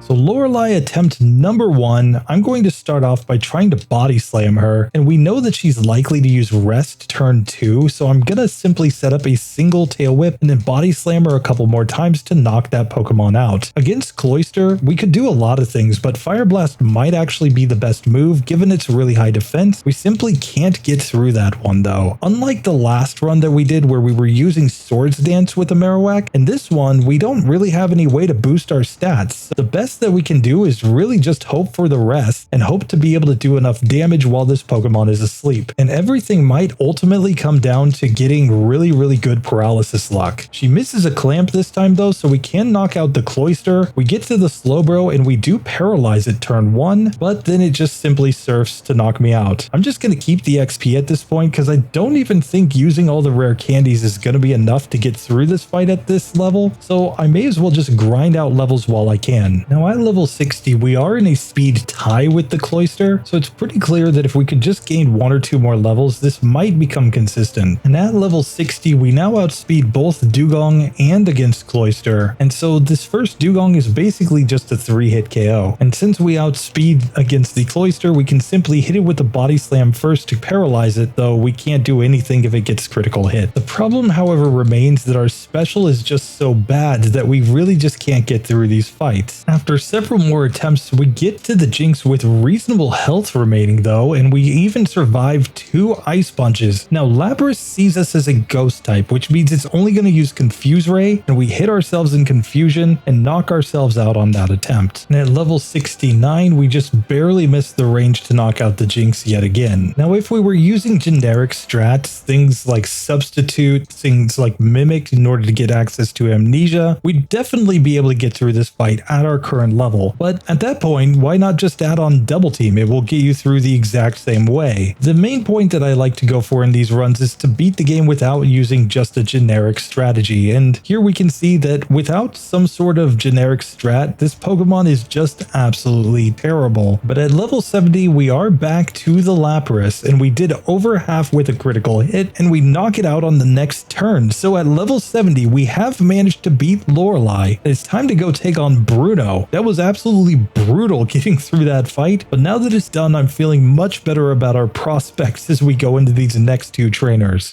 So Lorelei attempt number 1, I'm going to start off by trying to body slam her, and we know that she's likely to use rest turn 2, so I'm gonna simply set up a single tail whip and then body slam her a couple more times to knock that Pokemon out. Against Cloister, we could do a lot of things, but Fire Blast might actually be the best move given its really high defense. We simply can't get through that one though. Unlike the last run that we did where we were using Swords Dance with a Marowak, in this one we don't really have any way to boost our stats. The best that we can do is really just hope for the rest and hope to be able to do enough damage while this Pokemon is asleep. And everything might ultimately come down to getting really good paralysis luck. She misses a clamp this time though, so we can knock out the Cloister. We get to the Slowbro and we do paralyze it turn 1, but then it just simply surfs to knock me out. I'm just going to keep the XP at this point because I don't even think using all the rare candies is going to be enough to get through this fight at this level, so I may as well just grind out levels while I can. Now at level 60, we are in a speed tie with the Cloister, so it's pretty clear that if we could just gain 1 or 2 more levels, this might become consistent. And at level 60, we now outspeed both Dugong and against Cloister, and so this first Dugong is basically just a 3-hit KO. And since we outspeed against the Cloister, we can simply hit it with a body slam first to paralyze it, though we can't do anything if it gets critical hit. The problem, however, remains that our special is just so bad that we really just can't get through these fights. After several more attempts, we get to the Jinx with reasonable health remaining though, and we even survive 2 Ice Punches. Now Lapras sees us as a Ghost type, which means it's only going to use Confuse Ray, and we hit ourselves in confusion and knock ourselves out on that attempt. And at level 69, we just barely missed the range to knock out the Jinx yet again. Now if we were using generic strats, things like Substitute, things like Mimic in order to get access to Amnesia, we'd definitely be able to get through this fight at our current current level. But at that point, why not just add on Double Team? It will get you through the exact same way. The main point that I like to go for in these runs is to beat the game without using just a generic strategy. And here we can see that without some sort of generic strat, this Pokemon is just absolutely terrible. But at level 70, we are back to the Lapras, and we did over half with a critical hit, and we knock it out on the next turn. So at level 70, we have managed to beat Lorelei. It's time to go take on Bruno. That was absolutely brutal getting through that fight, but now that it's done, I'm feeling much better about our prospects as we go into these next two trainers.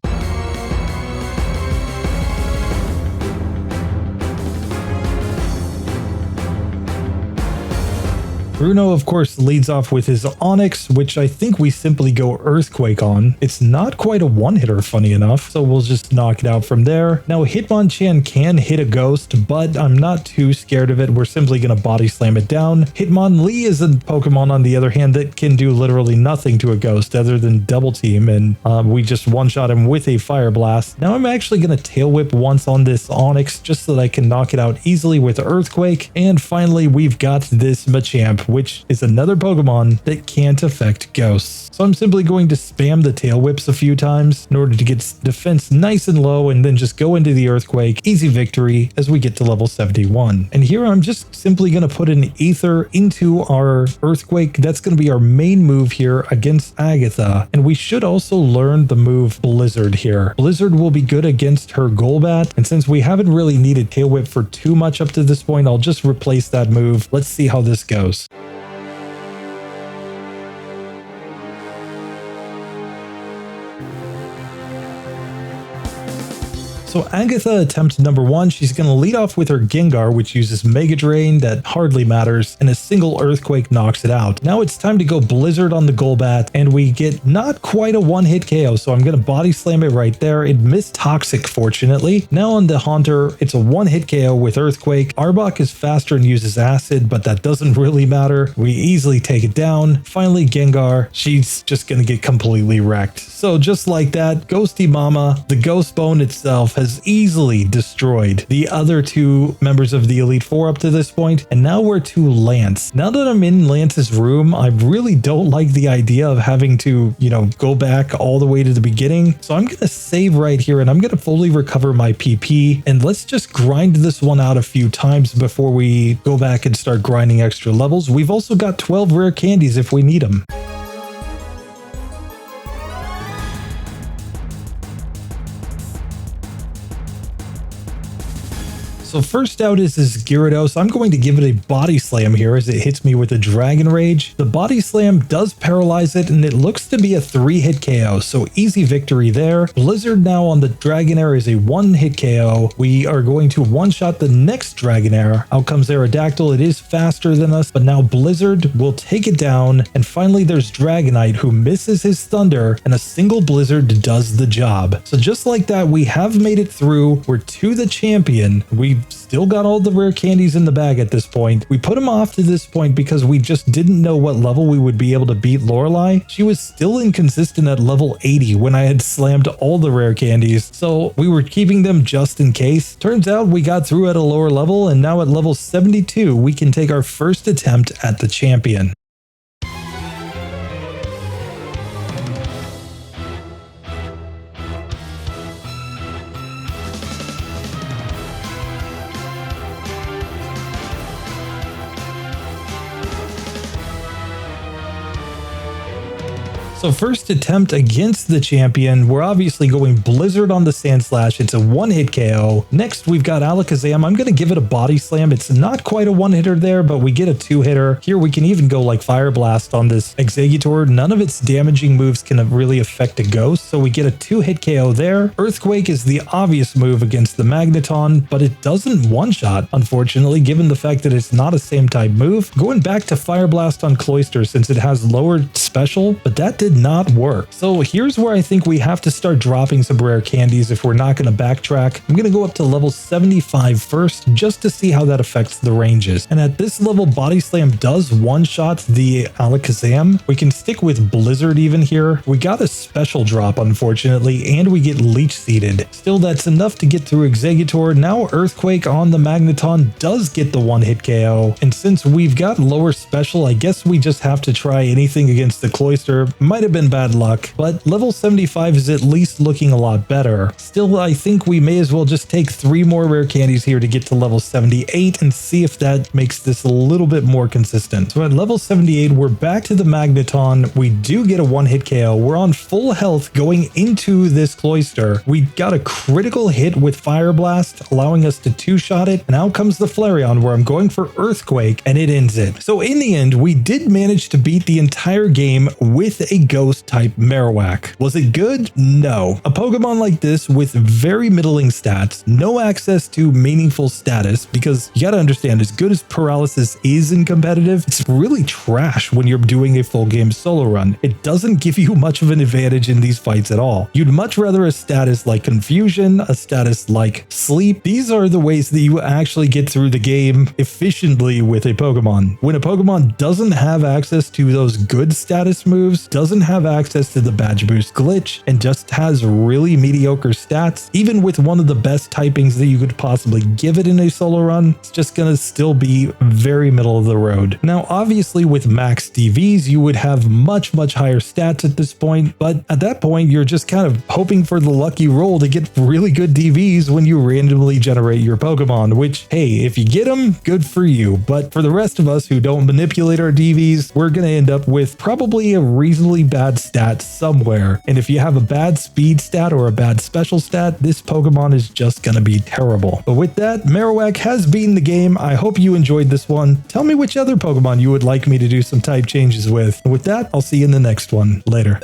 Bruno, of course, leads off with his Onix, which I think we simply go Earthquake on. It's not quite a one-hitter, funny enough, so we'll just knock it out from there. Now, Hitmonchan can hit a Ghost, but I'm not too scared of it. We're simply going to Body Slam it down. Hitmonlee is a Pokemon, on the other hand, that can do literally nothing to a Ghost other than Double Team, and we just one-shot him with a Fire Blast. Now, I'm actually going to Tail Whip once on this Onix, just so that I can knock it out easily with Earthquake. And finally, we've got this Machamp, which is another Pokemon that can't affect Ghosts. So I'm simply going to spam the Tail Whips a few times in order to get defense nice and low and then just go into the Earthquake. Easy victory as we get to level 71. And here I'm just simply going to put an Ether into our Earthquake. That's going to be our main move here against Agatha. And we should also learn the move Blizzard here. Blizzard will be good against her Golbat. And since we haven't really needed Tail Whip for too much up to this point, I'll just replace that move. Let's see how this goes. So Agatha attempt number one, she's going to lead off with her Gengar, which uses Mega Drain, that hardly matters, and a single Earthquake knocks it out. Now it's time to go Blizzard on the Golbat, and we get not quite a one-hit KO, so I'm going to Body Slam it right there. It missed Toxic, fortunately. Now on the Haunter, it's a one-hit KO with Earthquake. Arbok is faster and uses Acid, but that doesn't really matter. We easily take it down. Finally, Gengar, she's just going to get completely wrecked. So just like that, Ghosty Mama, the Ghost Bone itself, has easily destroyed the other two members of the Elite Four up to this point, and now we're to Lance. Now that I'm in Lance's room, I really don't like the idea of having to, go back all the way to the beginning. So I'm going to save right here, and I'm going to fully recover my PP, and let's just grind this one out a few times before we go back and start grinding extra levels. We've also got 12 rare candies if we need them. So first out is this Gyarados. I'm going to give it a Body Slam here as it hits me with a Dragon Rage. The Body Slam does paralyze it, and it looks to be a 3-hit KO, so easy victory there. Blizzard now on the Dragonair is a 1-hit KO. We are going to one-shot the next Dragonair. Out comes Aerodactyl. It is faster than us, but now Blizzard will take it down. And finally, there's Dragonite, who misses his Thunder, and a single Blizzard does the job. So just like that, we have made it through. We're to the champion. We've still got all the rare candies in the bag at this point. We put them off to this point because we just didn't know what level we would be able to beat Lorelei. She was still inconsistent at level 80 when I had slammed all the rare candies, so we were keeping them just in case. Turns out we got through at a lower level, and now at level 72, we can take our first attempt at the champion. So first attempt against the champion, we're obviously going Blizzard on the Sandslash. It's a 1-hit KO. Next, we've got Alakazam. I'm going to give it a Body Slam. It's not quite a 1-hitter there, but we get a 2-hitter. Here we can even go like Fire Blast on this Exeggutor. None of its damaging moves can really affect a Ghost, so we get a 2-hit KO there. Earthquake is the obvious move against the Magneton, but it doesn't one-shot, unfortunately, given the fact that it's not a same type move. Going back to Fire Blast on Cloyster since it has lowered special, but that did did not work. So here's where I think we have to start dropping some rare candies if we're not going to backtrack. I'm going to go up to level 75 first just to see how that affects the ranges. And at this level, Body Slam does one-shot the Alakazam. We can stick with Blizzard even here. We got a special drop, unfortunately, and we get Leech Seeded. Still, that's enough to get through Exeggutor. Now Earthquake on the Magneton does get the one-hit KO. And since we've got lower special, I guess we just have to try anything against the Cloyster. Might have been bad luck, but level 75 is at least looking a lot better. Still, I think we may as well just take 3 more rare candies here to get to level 78 and see if that makes this a little bit more consistent. So at level 78, we're back to the Magneton. We do get a one-hit KO. We're on full health going into this Cloyster. We got a critical hit with Fire Blast, allowing us to two-shot it. And out comes the Flareon, where I'm going for Earthquake, and it ends it. So in the end, we did manage to beat the entire game with a Ghost-type Marowak. Was it good? No. A Pokemon like this with very middling stats, no access to meaningful status, because you gotta understand, as good as Paralysis is in competitive, it's really trash when you're doing a full game solo run. It doesn't give you much of an advantage in these fights at all. You'd much rather a status like Confusion, a status like Sleep. These are the ways that you actually get through the game efficiently with a Pokemon. When a Pokemon doesn't have access to those good status moves, doesn't have access to the Badge Boost glitch, and just has really mediocre stats, even with one of the best typings that you could possibly give it in a solo run, it's just gonna still be very middle of the road. Now, obviously with max DVs, you would have much higher stats at this point, but at that point, you're just kind of hoping for the lucky roll to get really good DVs when you randomly generate your Pokemon, which, hey, if you get them, good for you. But for the rest of us who don't manipulate our DVs, we're gonna end up with probably a reasonably bad stat somewhere. And if you have a bad speed stat or a bad special stat, this Pokemon is just gonna be terrible. But with that, Marowak has beaten the game. I hope you enjoyed this one. Tell me which other Pokemon you would like me to do some type changes with. And with that, I'll see you in the next one. Later.